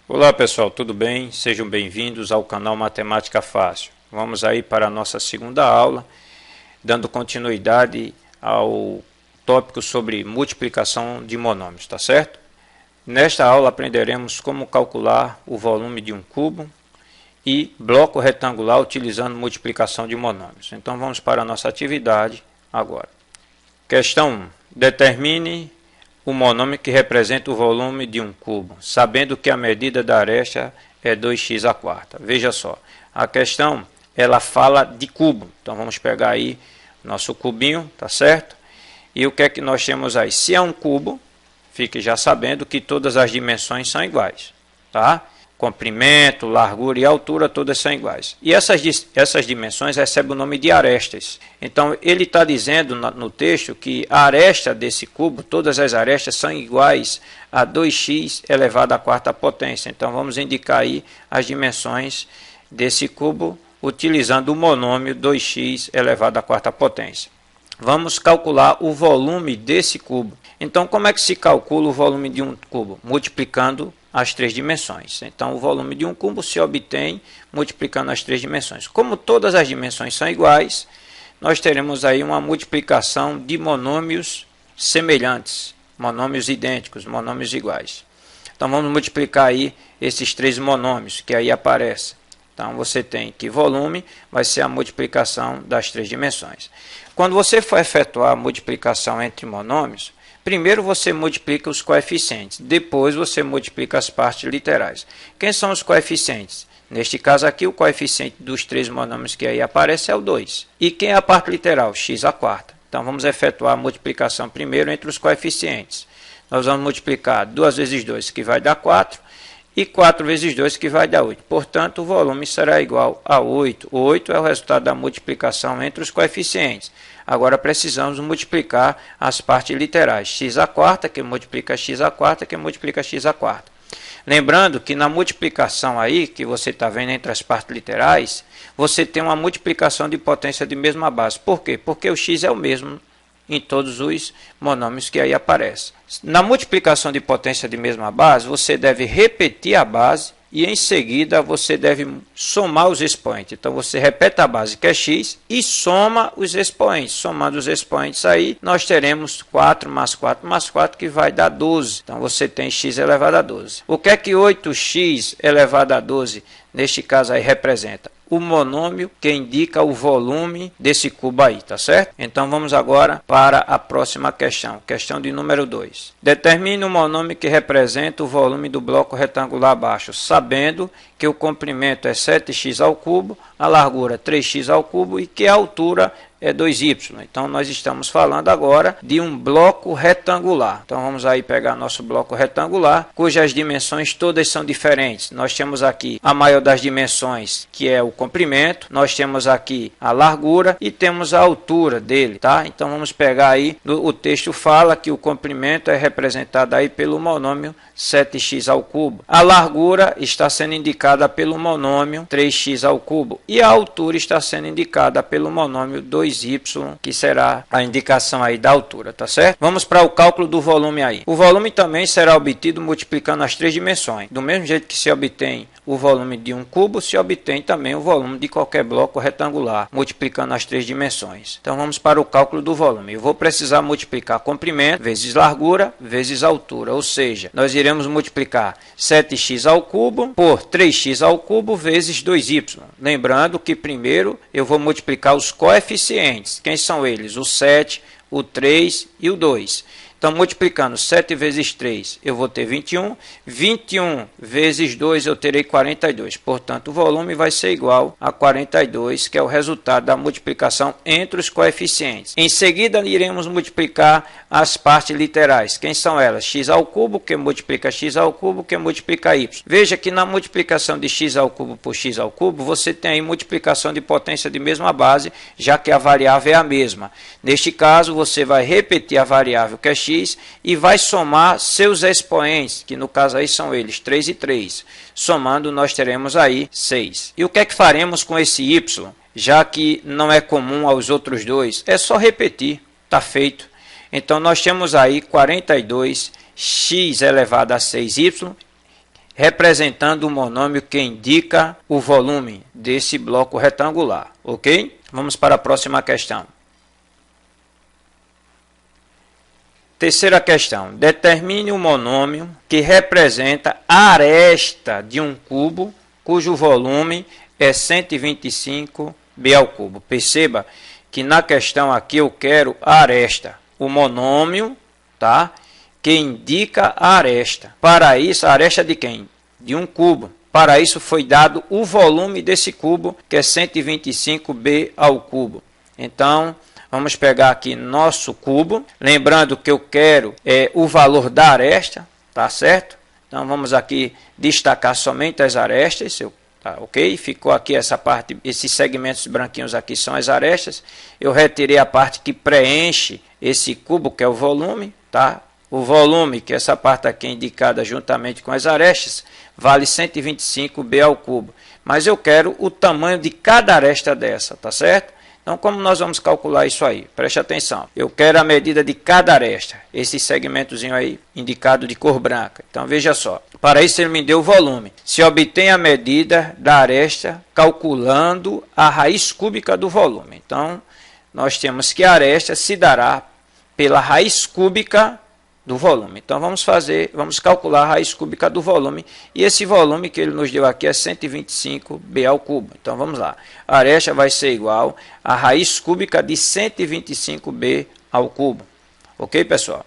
Olá pessoal, tudo bem? Sejam bem-vindos ao canal Matemática Fácil. Vamos aí para a nossa segunda aula, dando continuidade ao tópico sobre multiplicação de monômios, tá certo? Nesta aula aprenderemos como calcular o volume de um cubo e bloco retangular utilizando multiplicação de monômios. Então vamos para a nossa atividade agora. Questão 1. Determine o monômio que representa o volume de um cubo, sabendo que a medida da aresta é 2x à quarta. Veja só, a questão ela fala de cubo. Então vamos pegar aí nosso cubinho, tá certo? E o que é que nós temos aí? Se é um cubo, fique já sabendo que todas as dimensões são iguais, tá? Comprimento, largura e altura, todas são iguais. E essas dimensões recebem o nome de arestas. Então, ele está dizendo no texto que a aresta desse cubo, todas as arestas são iguais a 2x elevado à quarta potência. Então, vamos indicar aí as dimensões desse cubo utilizando o monômio 2x elevado à quarta potência. Vamos calcular o volume desse cubo. Então, como é que se calcula o volume de um cubo? Multiplicando as três dimensões. Então, o volume de um cubo se obtém multiplicando as três dimensões. Como todas as dimensões são iguais, nós teremos aí uma multiplicação de monômios semelhantes, monômios idênticos, monômios iguais. Então, vamos multiplicar aí esses três monômios que aí aparecem. Então, você tem que volume vai ser a multiplicação das três dimensões. Quando você for efetuar a multiplicação entre monômios, primeiro você multiplica os coeficientes, depois você multiplica as partes literais. Quem são os coeficientes? Neste caso aqui, o coeficiente dos três monômios que aí aparece é o 2. E quem é a parte literal? X à quarta. Então, vamos efetuar a multiplicação primeiro entre os coeficientes. Nós vamos multiplicar 2 vezes 2, que vai dar 4, e 4 vezes 2, que vai dar 8. Portanto, o volume será igual a 8. O 8 é o resultado da multiplicação entre os coeficientes. Agora precisamos multiplicar as partes literais. X à quarta, que multiplica x à quarta, que multiplica x à quarta. Lembrando que na multiplicação aí, que você está vendo entre as partes literais, você tem uma multiplicação de potência de mesma base. Por quê? Porque o x é o mesmo em todos os monômios que aí aparecem. Na multiplicação de potência de mesma base, você deve repetir a base e em seguida você deve somar os expoentes. Então você repete a base que é x e soma os expoentes. Somando os expoentes aí, nós teremos 4 mais 4 mais 4 que vai dar 12. Então você tem x elevado a 12. O que é que 8x elevado a 12 neste caso aí representa? O monômio que indica o volume desse cubo aí, tá certo? Então vamos agora para a próxima questão, questão de número 2. Determine o monômio que representa o volume do bloco retangular abaixo, sabendo que o comprimento é 7x ao cubo, a largura 3x ao cubo e que a altura é 2y. Então, nós estamos falando agora de um bloco retangular. Então, vamos aí pegar nosso bloco retangular, cujas dimensões todas são diferentes. Nós temos aqui a maior das dimensões, que é o comprimento. Nós temos aqui a largura e temos a altura dele, tá? Então, vamos pegar aí, o texto fala que o comprimento é representado aí pelo monômio 7x ao cubo. A largura está sendo indicada pelo monômio 3x ao cubo. E a altura está sendo indicada pelo monômio 2y, que será a indicação aí da altura, tá certo? Vamos para o cálculo do volume aí. O volume também será obtido multiplicando as três dimensões. Do mesmo jeito que se obtém o volume de um cubo, se obtém também o volume de qualquer bloco retangular, multiplicando as três dimensões. Então vamos para o cálculo do volume. Eu vou precisar multiplicar comprimento vezes largura vezes altura, ou seja, nós iremos multiplicar 7x ao cubo por 3x ao cubo vezes 2y. Lembrando que primeiro eu vou multiplicar os coeficientes. Quem são eles? O 7, o 3 e o 2. Então, multiplicando 7 vezes 3, eu vou ter 21. 21 vezes 2, eu terei 42. Portanto, o volume vai ser igual a 42, que é o resultado da multiplicação entre os coeficientes. Em seguida, iremos multiplicar as partes literais. Quem são elas? X ao cubo, que multiplica x ao cubo, que multiplica y. Veja que na multiplicação de x ao cubo por x ao cubo, você tem aí multiplicação de potência de mesma base, já que a variável é a mesma. Neste caso, você vai repetir a variável, que é x, e vai somar seus expoentes, que no caso aí são eles, 3 e 3. Somando, nós teremos aí 6. E o que é que faremos com esse y? Já que não é comum aos outros dois, é só repetir, está feito. Então, nós temos aí 42x elevado a 6y representando o monômio que indica o volume desse bloco retangular, ok? Vamos para a próxima questão. Terceira questão. Determine o monômio que representa a aresta de um cubo cujo volume é 125b ao cubo. Perceba que na questão aqui eu quero a aresta, o monômio, tá? Que indica a aresta. Para isso, a aresta de quem? De um cubo. Para isso foi dado o volume desse cubo, que é 125b ao cubo. Então, vamos pegar aqui nosso cubo. Lembrando que eu quero o valor da aresta, tá certo? Então, vamos aqui destacar somente as arestas. Tá, ok? Ficou aqui essa parte, esses segmentos branquinhos aqui são as arestas. Eu retirei a parte que preenche esse cubo, que é o volume, tá? O volume, que é essa parte aqui indicada juntamente com as arestas, vale 125b ao cubo. Mas eu quero o tamanho de cada aresta dessa, tá certo? Então, como nós vamos calcular isso aí? Preste atenção. Eu quero a medida de cada aresta, esse segmentozinho aí indicado de cor branca. Então, veja só. Para isso, ele me deu o volume. Se obtém a medida da aresta calculando a raiz cúbica do volume. Então, nós temos que a aresta se dará pela raiz cúbica do volume. Então, vamos calcular a raiz cúbica do volume. E esse volume que ele nos deu aqui é 125b ao cubo. Então, vamos lá. A aresta vai ser igual a raiz cúbica de 125b ao cubo. Ok, pessoal?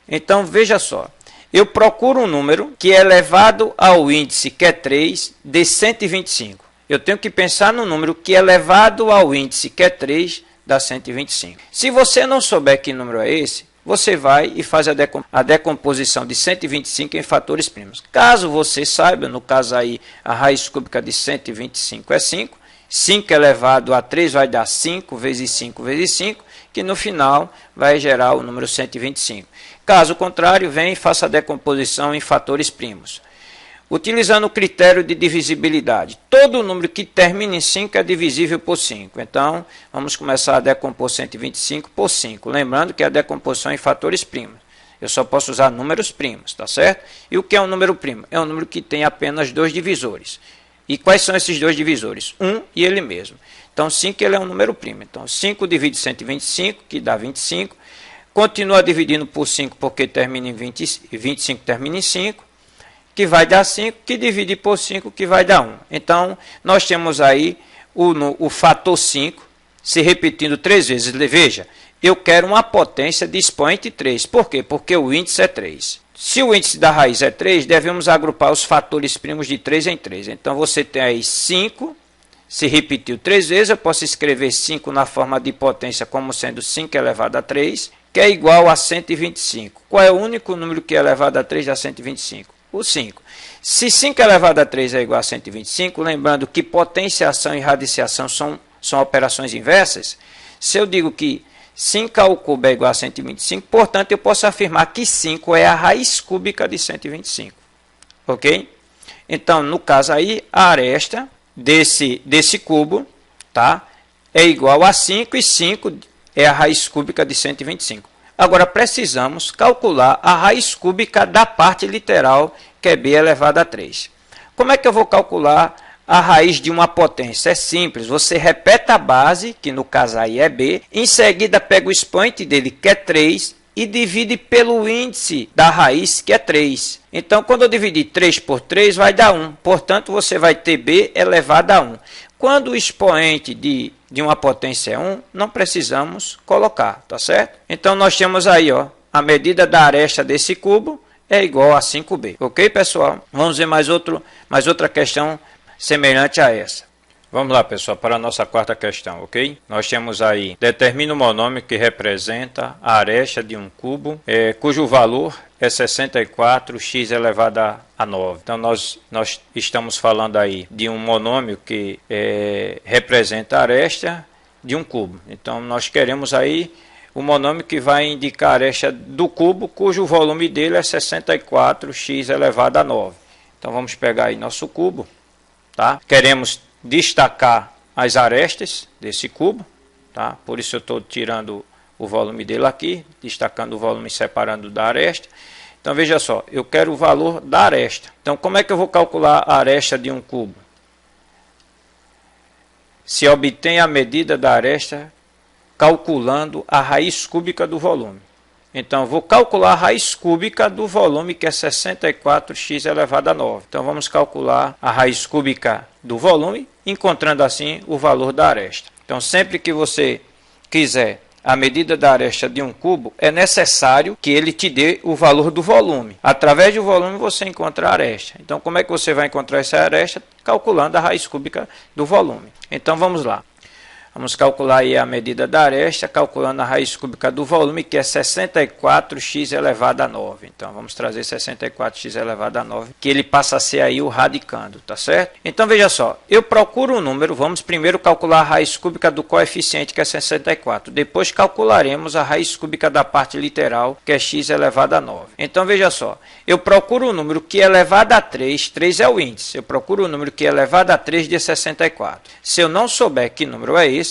Então, veja só. Eu procuro um número que é elevado ao índice, que é 3, de 125. Eu tenho que pensar no número que é elevado ao índice, que é 3, dá 125. Se você não souber que número é esse, você vai e faz a decomposição de 125 em fatores primos. Caso você saiba, no caso aí, a raiz cúbica de 125 é 5. 5 elevado a 3 vai dar 5 vezes 5 vezes 5, que no final vai gerar o número 125. Caso contrário, vem e faça a decomposição em fatores primos. Utilizando o critério de divisibilidade, todo número que termina em 5 é divisível por 5. Então, vamos começar a decompor 125 por 5. Lembrando que a decomposição é em fatores primos. Eu só posso usar números primos, tá certo? E o que é um número primo? É um número que tem apenas 2 divisores. E quais são esses 2 divisores? 1 e ele mesmo. Então, 5 ele é um número primo. Então, 5 divide 125, que dá 25. Continua dividindo por 5 porque termina em 20, 25 termina em 5. Que vai dar 5, que divide por 5, que vai dar 1. Então, nós temos aí o fator 5 se repetindo 3 vezes. Veja, eu quero uma potência de expoente 3. Por quê? Porque o índice é 3. Se o índice da raiz é 3, devemos agrupar os fatores primos de 3 em 3. Então, você tem aí 5, se repetiu 3 vezes, eu posso escrever 5 na forma de potência como sendo 5 elevado a 3, que é igual a 125. Qual é o único número que é elevado a 3 dá 125? O 5. Se 5 elevado a 3 é igual a 125, lembrando que potenciação e radiciação são operações inversas, se eu digo que 5 ao cubo é igual a 125, portanto, eu posso afirmar que 5 é a raiz cúbica de 125. Ok? Então, no caso aí, a aresta desse cubo, tá, é igual a 5 e 5 é a raiz cúbica de 125. Agora, precisamos calcular a raiz cúbica da parte literal, que é b elevado a 3. Como é que eu vou calcular a raiz de uma potência? É simples, você repete a base, que no caso aí é b, em seguida pega o expoente dele, que é 3, e divide pelo índice da raiz, que é 3. Então, quando eu dividir 3 por 3, vai dar 1. Portanto, você vai ter b elevado a 1. Quando o expoente de uma potência é 1, não precisamos colocar, tá certo? Então, nós temos aí, ó, a medida da aresta desse cubo é igual a 5b. Ok, pessoal? Vamos ver mais outra questão semelhante a essa. Vamos lá, pessoal, para a nossa quarta questão, ok? Nós temos aí, determina o monômio que representa a aresta de um cubo, cujo valor é 64x elevado a 9. Então, nós estamos falando aí de um monômio que representa a aresta de um cubo. Então, nós queremos aí o monômio que vai indicar a aresta do cubo, cujo volume dele é 64x elevado a 9. Então, vamos pegar aí nosso cubo, tá? Queremos destacar as arestas desse cubo, tá? Por isso eu estou tirando o volume dele aqui, destacando o volume e separando da aresta. Então veja só, eu quero o valor da aresta. Então como é que eu vou calcular a aresta de um cubo? Se obtém a medida da aresta calculando a raiz cúbica do volume. Então eu vou calcular a raiz cúbica do volume, que é 64x elevado a 9. Então vamos calcular a raiz cúbica do volume, encontrando assim o valor da aresta. Então sempre que você quiser a medida da aresta de um cubo, é necessário que ele te dê o valor do volume. Através do volume você encontra a aresta. Então como é que você vai encontrar essa aresta? Calculando a raiz cúbica do volume. Então vamos lá. Vamos calcular aí a medida da aresta, calculando a raiz cúbica do volume, que é 64x elevado a 9. Então, vamos trazer 64x elevado a 9, que ele passa a ser aí o radicando, tá certo? Então, veja só, eu procuro um número, vamos primeiro calcular a raiz cúbica do coeficiente, que é 64. Depois calcularemos a raiz cúbica da parte literal, que é x elevado a 9. Então, veja só, eu procuro um número que é elevado a 3, 3 é o índice. Eu procuro um número que é elevado a 3 de 64. Se eu não souber que número é esse,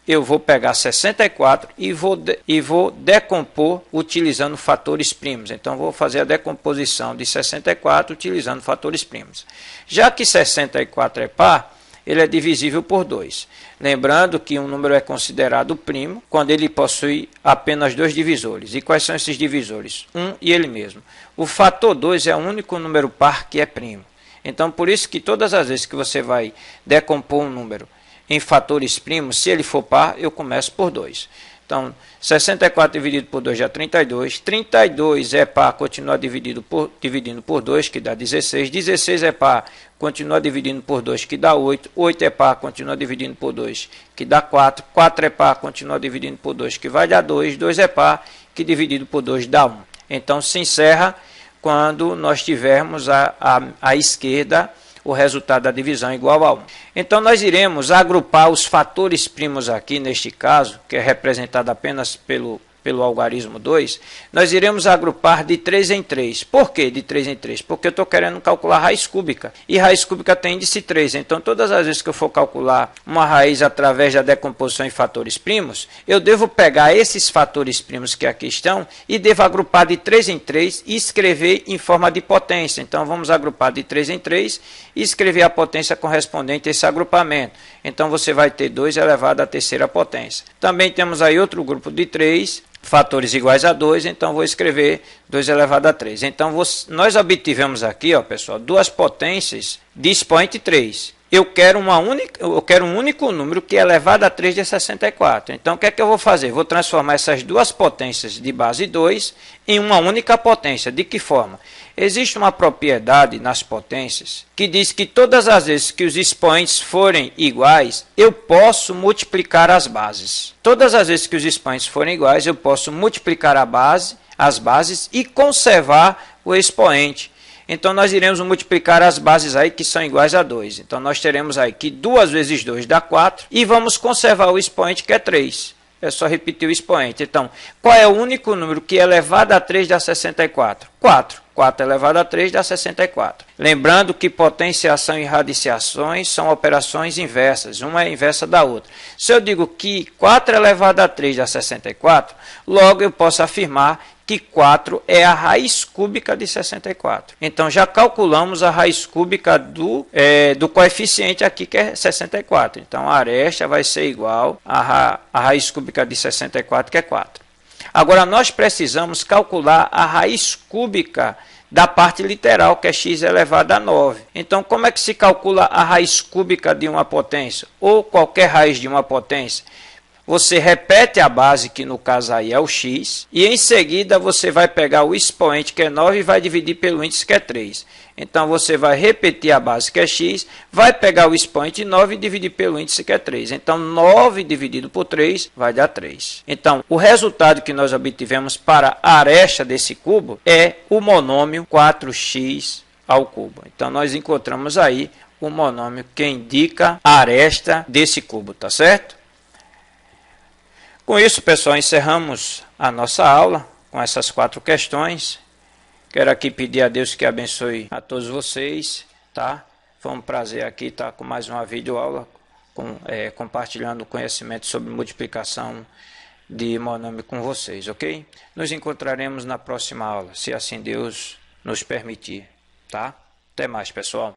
eu vou pegar 64 e vou decompor utilizando fatores primos. Então, vou fazer a decomposição de 64 utilizando fatores primos. Já que 64 é par, ele é divisível por 2. Lembrando que um número é considerado primo quando ele possui apenas dois divisores. E quais são esses divisores? 1 e ele mesmo. O fator 2 é o único número par que é primo. Então, por isso que todas as vezes que você vai decompor um número em fatores primos, se ele for par, eu começo por 2. Então, 64 dividido por 2 dá 32. 32 é par, continua dividindo por 2, que dá 16. 16 é par, continua dividindo por 2, que dá 8. 8 é par, continua dividindo por 2, que dá 4. 4 é par, continua dividindo por 2, que vai dar 2. 2 é par, que dividido por 2 dá 1. Então, se encerra quando nós tivermos à esquerda o resultado da divisão igual a 1. Então, nós iremos agrupar os fatores primos aqui, neste caso, que é representado apenas pelo algarismo 2, nós iremos agrupar de 3 em 3. Por que de 3 em 3? Porque eu estou querendo calcular raiz cúbica. E raiz cúbica tem índice 3. Então, todas as vezes que eu for calcular uma raiz através da decomposição em fatores primos, eu devo pegar esses fatores primos que aqui estão e devo agrupar de 3 em 3 e escrever em forma de potência. Então, vamos agrupar de 3 em 3 e escrever a potência correspondente a esse agrupamento. Então, você vai ter 2 elevado à terceira potência. Também temos aí outro grupo de 3 fatores iguais a 2, então vou escrever 2 elevado a 3. Então, nós obtivemos aqui, ó, pessoal, duas potências de expoente 3. Eu quero um único número que é elevado a 3 de 64. Então, o que é que eu vou fazer? Vou transformar essas duas potências de base 2 em uma única potência. De que forma? Existe uma propriedade nas potências que diz que todas as vezes que os expoentes forem iguais, eu posso multiplicar as bases. Todas as vezes que os expoentes forem iguais, eu posso multiplicar as bases e conservar o expoente. Então, nós iremos multiplicar as bases aí que são iguais a 2. Então, nós teremos aí que 2 vezes 2 dá 4 e vamos conservar o expoente que é 3. É só repetir o expoente. Então, qual é o único número que é elevado a 3 dá 64? 4. 4 elevado a 3 dá 64. Lembrando que potenciação e radiciações são operações inversas. Uma é inversa da outra. Se eu digo que 4 elevado a 3 dá 64, logo eu posso afirmar que 4 é a raiz cúbica de 64. Então, já calculamos a raiz cúbica do coeficiente aqui, que é 64. Então, a aresta vai ser igual a raiz cúbica de 64, que é 4. Agora, nós precisamos calcular a raiz cúbica da parte literal, que é x elevado a 9. Então, como é que se calcula a raiz cúbica de uma potência? Ou qualquer raiz de uma potência? Você repete a base, que no caso aí é o x, e em seguida você vai pegar o expoente, que é 9, e vai dividir pelo índice, que é 3. Então, você vai repetir a base, que é x, vai pegar o expoente 9 e dividir pelo índice, que é 3. Então, 9 dividido por 3 vai dar 3. Então, o resultado que nós obtivemos para a aresta desse cubo é o monômio 4x ao cubo. Então, nós encontramos aí o monômio que indica a aresta desse cubo, tá certo? Com isso, pessoal, encerramos a nossa aula com essas 4 questões. Quero aqui pedir a Deus que abençoe a todos vocês, tá? Foi um prazer aqui estar com mais uma videoaula, compartilhando conhecimento sobre multiplicação de Monami com vocês, ok? Nos encontraremos na próxima aula, se assim Deus nos permitir, tá? Até mais, pessoal.